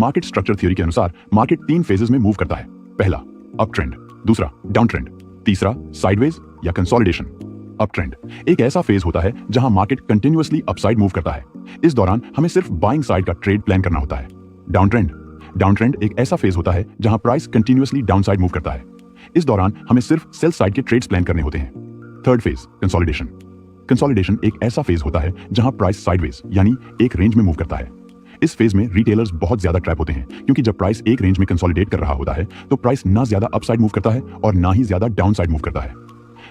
Market structure theory के अनुसार market 3 phases में मूव करता है। पहला अप ट्रेंड, दूसरा डाउन ट्रेंड, तीसरा साइडवेज या कंसोलिडेशन। अप ट्रेंड एक ऐसा फेज होता है जहां मार्केट कंटिन्यूअसली अपसाइड मूव करता है। इस दौरान हमें सिर्फ बाइंग साइड का ट्रेड प्लान करना होता है। डाउन ट्रेंड एक ऐसा फेज होता है जहां price continuously down side move करता है। इस दौरान हमें सिर्फ सेल साइड के ट्रेड्स प्लान करने होते हैं। थर्ड फेज कंसोलिडेशन एक ऐसा फेज होता है जहां प्राइस साइडवेज यानी एक रेंज में मूव करता है। इस फेज में रिटेलर्स बहुत ज्यादा ट्रैप होते हैं, क्योंकि जब प्राइस एक रेंज में कंसोलिडेट कर रहा होता है तो प्राइस ना ज्यादा अपसाइड मूव करता है और ना ही ज्यादा डाउन साइड मूव करता है।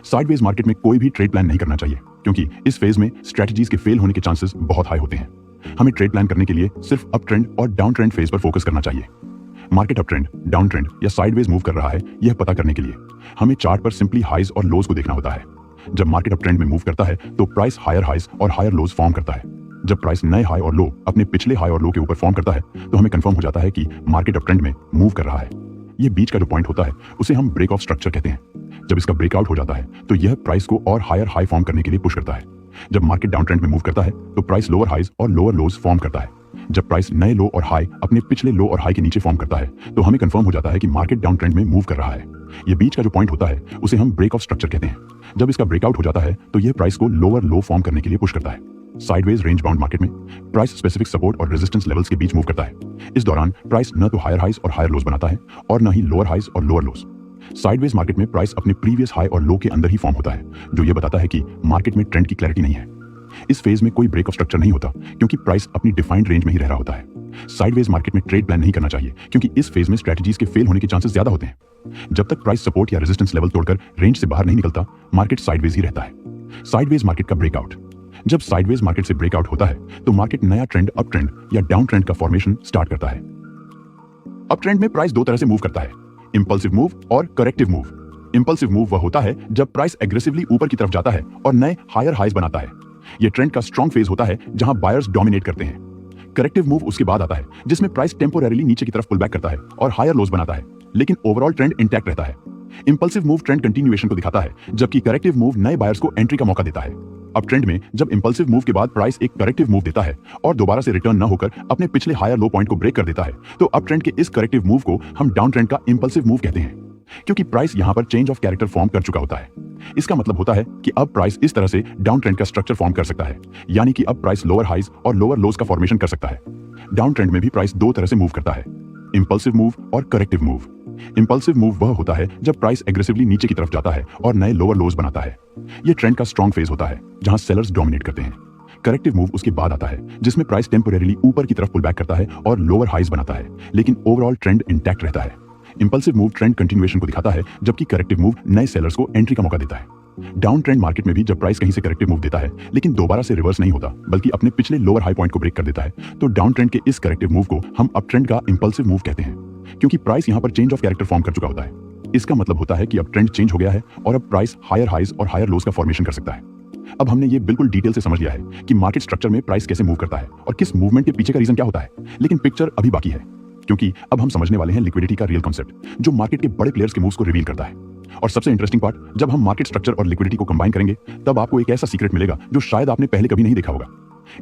साइडवेज मार्केट में कोई भी ट्रेड प्लान नहीं करना चाहिए, क्योंकि इस फेज में स्ट्रेटजीज के फेल होने के चांसेस बहुत हाई होते हैं। हमें ट्रेड प्लान करने के लिए सिर्फ अप ट्रेंड और डाउन ट्रेंड फेज पर फोकस करना चाहिए। Market up trend, down trend या साइडवेज मूव कर रहा है, यह पता करने के लिए हमें चार्ट पर सिंपली हाइज और लोज को देखना होता है। जब मार्केट अप ट्रेंड में मूव करता है तो प्राइस हायर हाइज और हायर लोज फॉर्म करता है। जब प्राइस नए हाई और लो अपने पिछले हाई और लो के ऊपर फॉर्म करता है तो हमें कंफर्म हो जाता है कि मार्केट अप ट्रेंड में मूव कर रहा है। ये बीच का जो पॉइंट होता है उसे हम ब्रेक ऑफ स्ट्रक्चर कहते हैं। जब इसका ब्रेकआउट हो जाता है तो यह प्राइस को और हायर हाई फॉर्म करने के लिए पुश करता है। जब मार्केट डाउन ट्रेंड में मूव करता है तो प्राइस लोअर हाइज और लोअर लोज फॉर्म करता है। जब प्राइस नए लो और हाई अपने पिछले लो और हाई के नीचे फॉर्म करता है तो हमें कंफर्म हो जाता है कि मार्केट डाउन ट्रेंड में मूव कर रहा है। ये बीच का जो पॉइंट होता है उसे हम ब्रेक ऑफ स्ट्रक्चर कहते हैं। जब इसका ब्रेकआउट हो जाता है तो यह प्राइस को लोअर लो फॉर्म करने के लिए पुश करता है। साइडवेज रेंज बाउंड मार्केट में प्राइस स्पेसिफिक सपोर्ट और रेजिस्टेंस लेवल्स के बीच मूव करता है। इस दौरान प्राइस न तो हायर हाइज और हायर लोज बनाता है और न ही लोअर हाइज और लोअर लोज। साइडवेज मार्केट में प्राइस अपने प्रीवियस हाई और लो के अंदर ही फॉर्म होता है, जो यह बताता है कि मार्केट में ट्रेंड की क्लैरिटी नहीं है। इस फेज में कोई ब्रेक ऑफ स्ट्रक्चर नहीं होता, क्योंकि प्राइस अपनी डिफाइंड रेंज में ही रह रहा होता है। साइडवेज मार्केट में ट्रेड प्लान नहीं करना चाहिए, क्योंकि इस फेज में स्ट्रेटजीज के फेल होने के चांसेस ज्यादा होते हैं। जब तक प्राइस सपोर्ट या रेजिस्टेंस लेवल तोड़कर रेंज से बाहर नहीं निकलता, मार्केट साइडवेज ही रहता है। साइडवेज मार्केट का ब्रेकआउट, जब साइडवेज मार्केट से ब्रेकआउट होता है तो मार्केट नया ट्रेंड अप ट्रेंड या डाउन ट्रेंड का फॉर्मेशन स्टार्ट करता है। अप ट्रेंड में प्राइस दो तरह से मूव करता है, इंपल्सिव मूव और करेक्टिव मूव। इंपल्सिव मूव वह होता है जब प्राइस एग्रेसिवली ऊपर की तरफ जाता है और नए हायर हाइज बनाता है। यह ट्रेंड का स्ट्रॉन्ग फेज होता है जहां बायर्स डोमिनेट करते हैं। करेक्टिव मूव उसके बाद आता है, जिसमें प्राइस टेम्पोरेरीली नीचे की तरफ पुल बैक करता है और हायर लोज बनाता है, लेकिन ओवरऑल ट्रेंड इंटैक्ट रहता है। इंपल्सिव मूव ट्रेंड कंटिन्यूएशन को दिखाता है, जबकि करेक्टिव मूव नए बायर्स को एंट्री का मौका देता है। अब ट्रेंड में जब इंपल्सिव मूव के बाद प्राइस एक करेक्टिव मूव देता है और दोबारा से रिटर्न न होकर अपने पिछले हायर लो पॉइंट को ब्रेक कर देता है, तो अब ट्रेंड के इस करेक्टिव मूव को हम डाउन ट्रेंड का इंपल्सिव मूव कहते हैं, क्योंकि प्राइस यहां पर चेंज ऑफ कैरेक्टर फॉर्म कर चुका होता है। इसका मतलब होता है कि अब प्राइस इस तरह से डाउन ट्रेंड का स्ट्रक्चर फॉर्म कर सकता है, यानी कि अब प्राइस लोअर हाइज और लोअर लोज का फॉर्मेशन कर सकता है। डाउन ट्रेंड में भी प्राइस दो तरह से मूव करता है, इंपल्सिव मूव और करेक्टिव मूव। इंपल्सिव मूव वह होता है जब प्राइस एग्रेसिवली नीचे की तरफ जाता है और नए लोअर लोज बनाता है। यह ट्रेंड का स्ट्रॉन्ग फेज होता है जहां सेलर्स डोमिनेट करते हैं। करेक्टिव मूव उसके बाद आता है, जिसमें प्राइस टेम्पोरेरीली ऊपर की तरफ पुल बैक करता है और लोअर हाइज बनाता है, लेकिन ओवरऑल ट्रेंड इंटैक्ट रहता है। इंपल्सिव मूव ट्रेंड कंटिन्यूएशन को दिखाता है, जबकि करेक्टिव मूव नए सेलर्स को एंट्री का मौका देता है। डाउन ट्रेंड मार्केट में भी जब प्राइस कहीं से करेक्टिव मूव देता है लेकिन दोबारा से रिवर्स नहीं होता, बल्कि अपने पिछले लोअर हाई पॉइंट को ब्रेक कर देता है, तो डाउन ट्रेंड के इस करेक्टिव मूव को हम अप ट्रेंड का इंपल्सिव मूव कहते हैं, क्योंकि प्राइस यहां पर चेंज ऑफ कैरेक्टर फॉर्म कर चुका होता है। इसका मतलब होता है कि अब ट्रेंड चेंज हो गया है और अब प्राइस हायर हाइज और हायर लोज का फॉर्मेशन कर सकता है। अब हमने ये बिल्कुल डिटेल से समझ लिया है कि मार्केट स्ट्रक्चर में प्राइस कैसे मूव करता है और किस मूवमेंट के पीछे का रीजन क्या होता है, लेकिन पिक्चर अभी बाकी है, क्योंकि अब हम समझने वाले हैं लिक्विडिटी का रियल कॉन्सेप्ट, जो मार्केट के बड़े प्लेयर्स के मूव्स को रिवील करता है। और सबसे इंटरेस्टिंग पार्ट, जब हम मार्केट स्ट्रक्चर और लिक्विडिटी को कंबाइन करेंगे तब आपको एक ऐसा सीक्रेट मिलेगा जो शायद आपने पहले कभी नहीं देखा होगा।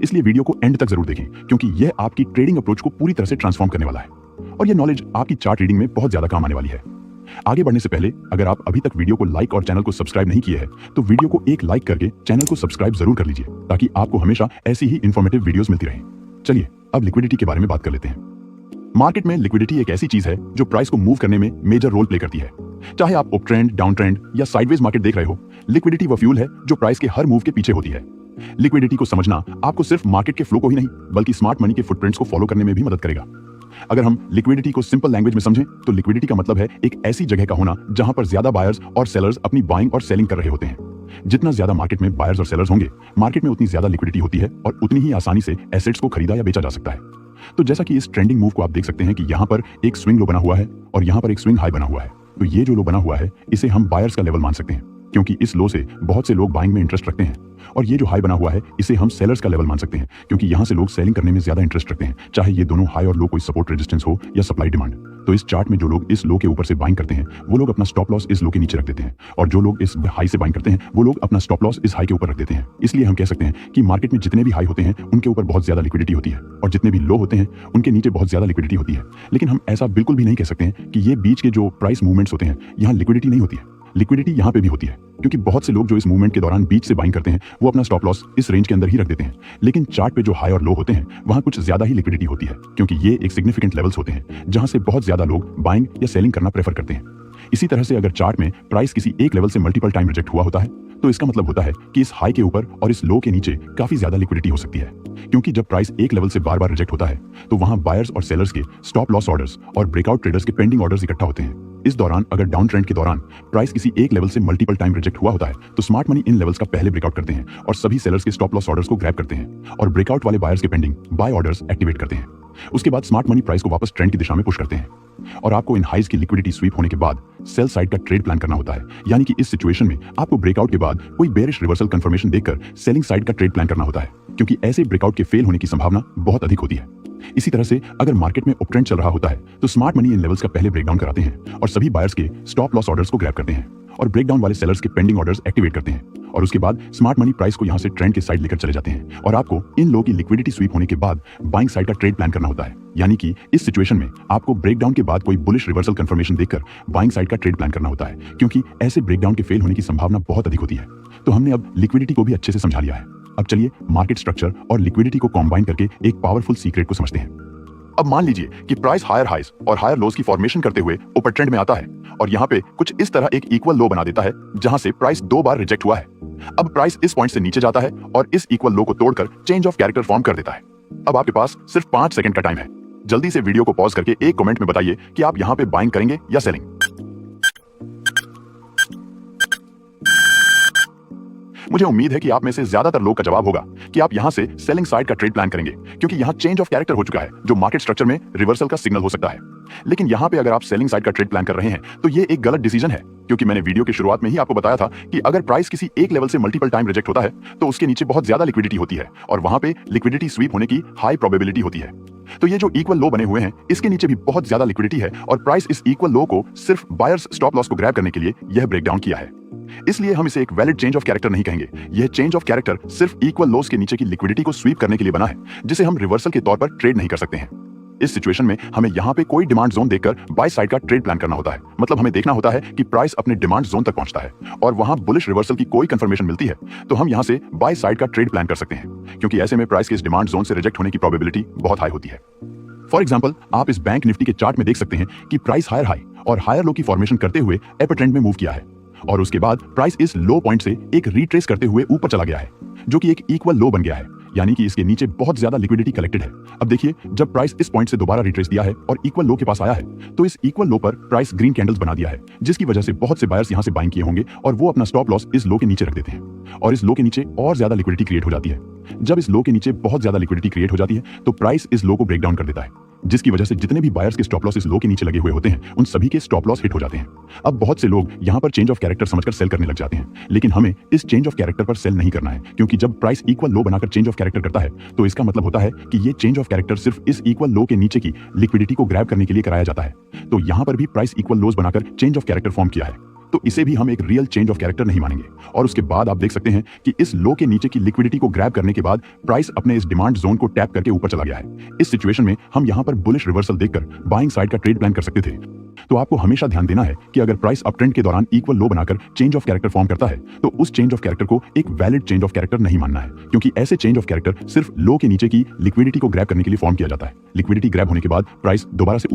इसलिए वीडियो को एंड तक जरूर देखें, क्योंकि यह आपकी ट्रेडिंग अप्रोच को पूरी तरह से ट्रांसफॉर्म करने वाला है और यह नॉलेज आपकी चार्ट रीडिंग में बहुत ज्यादा काम आने वाली है। आगे बढ़ने से पहले अगर आप अभी तक वीडियो को लाइक और चैनल को सब्सक्राइब नहीं किए हैं तो वीडियो को एक लाइक करके चैनल को सब्सक्राइब जरूर कर लीजिए, ताकि आपको हमेशा ऐसी ही इंफॉर्मेटिव वीडियोस मिलती रहें। चलिए अब लिक्विडिटी के बारे में बात कर लेते हैं। मार्केट में लिक्विडिटी एक ऐसी चीज है जो प्राइस को मूव करने में मेजर रोल प्ले करती है। चाहे आप अप ट्रेंड, डाउन ट्रेंड या साइडवेज मार्केट देख रहे हो, लिक्विडिटी वह फ्यूल है जो प्राइस के हर मूव के पीछे होती है। लिक्विडिटी को समझना आपको सिर्फ मार्केट के फ्लो को ही नहीं, बल्कि स्मार्ट मनी के फुटप्रिंट्स को फॉलो करने में भी मदद करेगा। अगर हम लिक्विडिटी को सिंपल लैंग्वेज में समझें तो लिक्विडिटी का मतलब है एक ऐसी जगह का होना जहां पर ज्यादा बायर्स और सेलर्स अपनी बाइंग और सेलिंग कर रहे होते हैं। जितना ज्यादा मार्केट में बायर्स और सेलर्स होंगे, मार्केट में उतनी ज्यादा लिक्विडिटी होती है और उतनी ही आसानी से एसेट्स को खरीदा या बेचा जा सकता है। तो जैसा कि इस ट्रेंडिंग मूव को आप देख सकते हैं कि यहाँ पर एक स्विंग लो बना हुआ है और यहाँ पर एक स्विंग हाई बना हुआ है, तो ये जो लो बना हुआ है इसे हम बायर्स का लेवल मान सकते हैं क्योंकि इस लो से बहुत से लोग बाइंग में इंटरेस्ट रखते हैं और ये जो हाई बना हुआ है इसे हम सेलर्स का लेवल मान सकते हैं, क्योंकि यहाँ से लोग सेलिंग करने में ज्यादा इंटरेस्ट रखते हैं, चाहे ये दोनों हाई और लो कोई सपोर्ट रेजिस्टेंस हो या सप्लाई डिमांड। तो इस चार्ट में जो लोग इस लो के ऊपर से बाइंग करते हैं वो लोग अपना स्टॉप लॉस इस लो के नीचे रख देते हैं, और जो लोग इस हाई से बाइंग करते हैं वो लोग अपना स्टॉप लॉस इस हाई के ऊपर रख देते हैं। इसलिए हम कह सकते हैं कि मार्केट में जितने भी हाई होते हैं उनके ऊपर बहुत ज्यादा लिक्विडिटी होती है और जितने भी लो होते हैं उनके नीचे बहुत ज्यादा लिक्विडिटी होती है। लेकिन हम ऐसा बिल्कुल भी नहीं कह सकते हैं कि ये बीच के जो प्राइस मूवमेंट्स होते हैं यहाँ लिक्विडिटी नहीं होती है। लिक्विडिटी यहाँ पे भी होती है, क्योंकि बहुत से लोग जो इस मूवमेंट के दौरान बीच से बाइंग करते हैं वो अपना स्टॉप लॉस इस रेंज के अंदर ही रख देते हैं। लेकिन चार्ट पे जो हाई और लो होते हैं वहां कुछ ज्यादा ही लिक्विडिटी होती है, क्योंकि ये एक सिग्निफिकेंट लेवल्स होते हैं जहां से बहुत ज्यादा लोग बाइंग या सेलिंग करना प्रेफर करते हैं। इसी तरह से अगर चार्ट में प्राइस किसी एक लेवल से मल्टीपल टाइम रिजेक्ट हुआ होता है तो इसका मतलब होता है कि इस हाई के ऊपर और इस लो के नीचे काफी ज्यादा लिक्विडिटी हो सकती है, क्योंकि जब प्राइस एक लेवल से बार बार रिजेक्ट होता है तो वहां बायर्स और सेलर्स के स्टॉप लॉस ऑर्डर्स और ब्रेकआउट ट्रेडर्स के पेंडिंग ऑर्डर्स इकट्ठा होते हैं। इस दौरान अगर डाउन ट्रेंड के दौरान प्राइस किसी एक लेवल से मल्टीपल टाइम रिजेक्ट हुआ होता है तो स्मार्ट मनी इन लेवल्स का पहले ब्रेकआउट करते हैं और सभी सेलर्स के स्टॉप लॉस ऑर्डर्स को ग्रैब करते हैं और ब्रेकआउट वाले बायर्स के पेंडिंग बाय ऑर्डर्स एक्टिवेट करते हैं। उसके बाद स्मार्ट मनी प्राइस को वापस ट्रेंड की दिशा में पुश करते हैं और आपको इन हाइज की लिक्विडिटी स्वीप होने के बाद सेल साइड का ट्रेड प्लान करना होता है। यानी कि इस सिचुएशन में आपको ब्रेकआउट के बाद कोई बेरिश रिवर्सल कंफर्मेशन देखकर सेलिंग साइड का ट्रेड प्लान करना होता है, क्योंकि ऐसे ब्रेकआउट के फेल होने की संभावना बहुत अधिक होती है। इसी तरह से अगर मार्केट में अप ट्रेंड चल रहा होता है तो स्मार्ट मनी इन लेवल्स का पहले ब्रेकडाउन कराते हैं और सभी बायर्स के स्टॉप लॉस ऑर्डर्स को ग्रैब करते हैं और ब्रेकडाउन वाले सेलर्स के पेंडिंग ऑर्डर्स एक्टिवेट करते हैं और उसके बाद स्मार्ट मनी प्राइस को यहां से ट्रेंड के साइड लेकर चले जाते हैं और आपको इन लो की लिक्विडिटी स्वीप होने के बाद बाइंग साइड का ट्रेड प्लान करना होता है। यानी कि इस सिचुएशन में आपको ब्रेकडाउन के बाद कोई बुलिश रिवर्सल कंफर्मेशन देखकर बाइंग साइड का ट्रेड प्लान करना होता है, क्योंकि ऐसे ब्रेकडाउन के फेल होने की संभावना बहुत अधिक होती है। तो हमने अब लिक्विडिटी को भी अच्छे से समझा लिया है। अब चलिए मार्केट स्ट्रक्चर और लिक्विडिटी को कॉम्बाइन करके एक पावरफुल सीक्रेट को समझते हैं। अब मान लीजिए कि प्राइस हायर हाइज और हायर लोज की फॉर्मेशन करते हुए ऊपर ट्रेंड में आता है और यहाँ पे कुछ इस तरह एक इक्वल लो बना देता है जहां से प्राइस 2 बार रिजेक्ट हुआ है। अब प्राइस इस पॉइंट से नीचे जाता है और इस इक्वल लो को तोड़कर चेंज ऑफ कैरेक्टर फॉर्म कर देता है। अब आपके पास सिर्फ 5 सेकंड का टाइम है। जल्दी से वीडियो को पॉज करके एक कमेंट में बताइए कि आप यहाँ पे बाइंग करेंगे या सेलिंग। मुझे उम्मीद है कि आप में से ज्यादातर लोग का जवाब होगा कि आप यहां से सेलिंग साइड का ट्रेड प्लान करेंगे, क्योंकि यहां चेंज ऑफ कैरेक्टर हो चुका है जो मार्केट स्ट्रक्चर में रिवर्सल का सिग्नल हो सकता है। लेकिन यहां पे अगर आप सेलिंग साइड का ट्रेड प्लान कर रहे हैं तो ये एक गलत डिसीजन है, क्योंकि मैंने वीडियो की शुरुआत में ही आपको बताया था कि अगर प्राइस किसी एक लेवल से मल्टीपल टाइम रिजेक्ट होता है तो उसके नीचे बहुत ज्यादा लिक्विडिटी होती है और वहां पे लिक्विडिटी स्वीप होने की हाई प्रोबेबिलिटी होती है। तो ये जो इक्वल लो बने हुए हैं इसके नीचे भी बहुत ज्यादा लिक्विडिटी है और प्राइस इस इक्वल लो को सिर्फ बायर्स स्टॉप लॉस को ग्रैब करने के लिए यह ब्रेकडाउन किया है। इसलिए हम इसे एक वैलिड चेंज ऑफ कैरेक्टर नहीं कहेंगे। यह चेंज ऑफ कैरेक्टर सिर्फ इक्वल लोस के नीचे की लिक्विडिटी को स्वीप करने के लिए बना है, जिसे हम रिवर्सल के तौर पर ट्रेड नहीं कर सकते हैं। इस सिचुएशन में हमें यहाँ पे कोई डिमांड जोन देखकर बाय साइड का ट्रेड प्लान करना होता है। मतलब हमें देखना होता है कि प्राइस अपने डिमांड जोन तक पहुंचता है और वहां बुलिश रिवर्सल की कोई कंफर्मेशन मिलती है तो हम यहाँ से बाय साइड का ट्रेड प्लान कर सकते हैं, क्योंकि ऐसे में प्राइस के इस डिमांड जोन से रिजेक्ट होने की प्रोबेबिलिटी बहुत हाई होती है। फॉर एग्जाम्पल, आप इस बैंक निफ्टी के चार्ट में देख सकते हैं कि प्राइस हायर हाई और हायर लो की फॉर्मेशन करते हुए अपर ट्रेंड में मूव किया है और उसके बाद प्राइस इस लो पॉइंट से एक रिट्रेस करते हुए ऊपर चला गया है, जो कि एक इक्वल लो बन गया है। यानी कि इसके नीचे बहुत ज्यादा लिक्विडिटी कलेक्टेड है। अब देखिए, जब प्राइस इस पॉइंट से दोबारा रिट्रेस दिया है और इक्वल लो के पास आया है तो इस इक्वल लो पर प्राइस ग्रीन कैंडल्स बना दिया है, जिसकी वजह से बहुत से बायर्स यहां से बाइंग किए होंगे और वो अपना स्टॉप लॉस इस लो के नीचे रख देते हैं और इस लो के नीचे और ज्यादा लिक्विडिटी क्रिएट हो जाती है। जब इस लो के नीचे बहुत ज्यादा लिक्विडिटी क्रिएट हो जाती है तो प्राइस इस लो को ब्रेक डाउन कर देता है, जिसकी वजह से जितने भी बायर्स के स्टॉप लॉस इस लो के नीचे लगे हुए होते हैं उन सभी के स्टॉप लॉस हिट हो जाते हैं। अब बहुत से लोग यहाँ पर चेंज ऑफ कैरेक्टर समझकर सेल करने लग जाते हैं, लेकिन हमें इस चेंज ऑफ कैरेक्टर पर सेल नहीं करना है, क्योंकि जब प्राइस इक्वल लो बनाकर चेंज ऑफ कैरेक्टर करता है तो इसका मतलब होता है कि ये चेंज ऑफ कैरेक्टर सिर्फ इस इक्वल लो के नीचे की लिक्विडिटी को ग्रैब करने के लिए कराया जाता है। तो यहाँ पर भी प्राइस इक्वल लोज बनाकर चेंज ऑफ कैरेक्टर फॉर्म किया है, तो इसे भी हम एक रियल चेंज ऑफ कैरेक्टर नहीं मानेंगे। और उसके बाद आप देख सकते हैं कि इस लो के नीचे की लिक्विडिटी को ग्रैब करने के बाद प्राइस अपने इस डिमांड जोन को टैप करके ऊपर चला गया है। इस सिचुएशन में हम यहाँ पर बुलिश रिवर्सल देखकर बाइंग साइड का ट्रेड प्लान कर सकते थे। तो आपको हमेशा ध्यान देना है कि अगर प्राइस अप ट्रेंड के दौरान इक्वल लो बनाकर चेंज ऑफ कैरेक्टर फॉर्म करता है तो उस चेंज ऑफ कैरेक्टर को एक वैलिड चेंज ऑफ कैरेक्टर नहीं मानना है, क्योंकि ऐसे चेंज ऑफ कैरेक्टर सिर्फ लो के नीचे की लिक्विडिटी को ग्रैब करने के लिए फॉर्म किया जाता है। लिक्विडिटी ग्रैब होने के बाद प्राइस दोबारा से